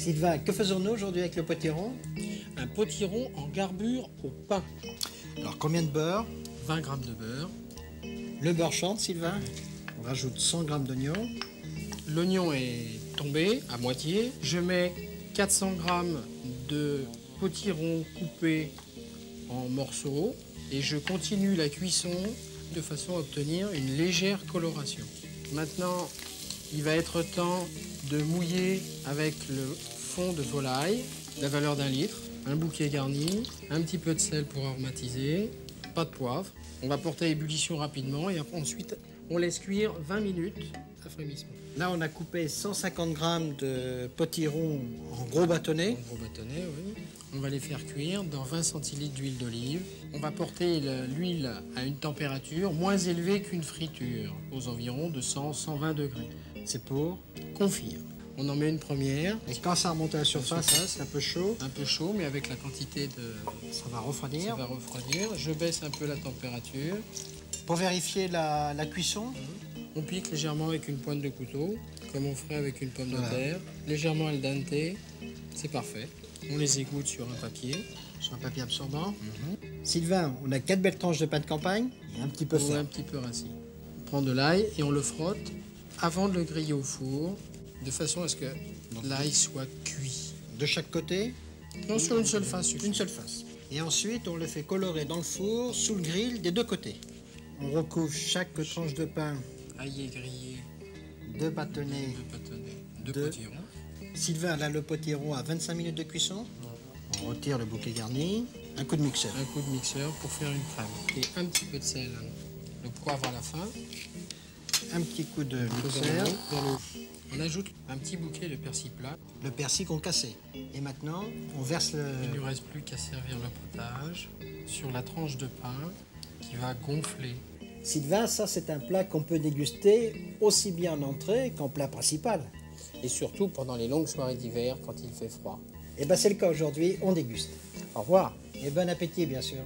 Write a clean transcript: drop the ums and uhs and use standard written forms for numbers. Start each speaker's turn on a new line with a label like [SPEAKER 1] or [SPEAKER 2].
[SPEAKER 1] Sylvain, que faisons-nous aujourd'hui avec le potiron?
[SPEAKER 2] Un potiron en garbure au pain.
[SPEAKER 1] Alors combien de beurre?
[SPEAKER 2] 20 g de beurre.
[SPEAKER 1] Le beurre chante, Sylvain. On rajoute 100 g d'oignon.
[SPEAKER 2] L'oignon est tombé à moitié. Je mets 400 g de potiron coupé en morceaux et je continue la cuisson de façon à obtenir une légère coloration. Maintenant, il va être temps de mouiller avec le fond de volaille, la valeur d'1 litre, un bouquet garni, un petit peu de sel pour aromatiser, pas de poivre. On va porter à ébullition rapidement et ensuite on laisse cuire 20 minutes à frémissement.
[SPEAKER 1] Là, on a coupé 150 g de potiron en gros bâtonnets.
[SPEAKER 2] En gros bâtonnets, oui. On va les faire cuire dans 20 centilitres d'huile d'olive. On va porter l'huile à une température moins élevée qu'une friture, aux environs de 100-120 degrés.
[SPEAKER 1] C'est pour.
[SPEAKER 2] Confire. On en met une première.
[SPEAKER 1] Et quand ça remonte à la surface, c'est un peu chaud.
[SPEAKER 2] Un peu chaud, mais avec la quantité de...
[SPEAKER 1] Ça va refroidir.
[SPEAKER 2] Ça va refroidir. Je baisse un peu la température.
[SPEAKER 1] Pour vérifier la cuisson,
[SPEAKER 2] on pique légèrement avec une pointe de couteau, comme on ferait avec une pomme de terre. Légèrement al dente, c'est parfait. On les égoutte sur un papier.
[SPEAKER 1] Sur un papier absorbant. Sylvain, on a 4 belles tranches de pain de campagne et un petit peu
[SPEAKER 2] fin. Un petit peu rassis. On prend de l'ail et on le frotte avant de le griller au four, de façon à ce que l'ail soit cuit.
[SPEAKER 1] De chaque côté?
[SPEAKER 2] Non, sur une seule face.
[SPEAKER 1] Une seule face. Et ensuite, on le fait colorer dans le four, sous le grill, des deux côtés. On recouvre chaque tranche de pain.
[SPEAKER 2] Ail grillé.
[SPEAKER 1] De bâtonnets.
[SPEAKER 2] De potiron.
[SPEAKER 1] Sylvain, là, le potiron à 25 minutes de cuisson. On retire le bouquet garni. Un coup de mixeur.
[SPEAKER 2] Un coup de mixeur pour faire une crème. Et un petit peu de sel. Le poivre à la fin.
[SPEAKER 1] Un petit coup de mixeur.
[SPEAKER 2] On ajoute un petit bouquet de persil plat.
[SPEAKER 1] Le persil qu'on cassait. Et maintenant, on verse le...
[SPEAKER 2] Il ne lui reste plus qu'à servir le potage sur la tranche de pain qui va gonfler.
[SPEAKER 1] Sylvain, ça c'est un plat qu'on peut déguster aussi bien en entrée qu'en plat principal.
[SPEAKER 2] Et surtout pendant les longues soirées d'hiver quand il fait froid.
[SPEAKER 1] Et bien c'est le cas aujourd'hui, on déguste.
[SPEAKER 2] Au revoir.
[SPEAKER 1] Et bon appétit bien sûr.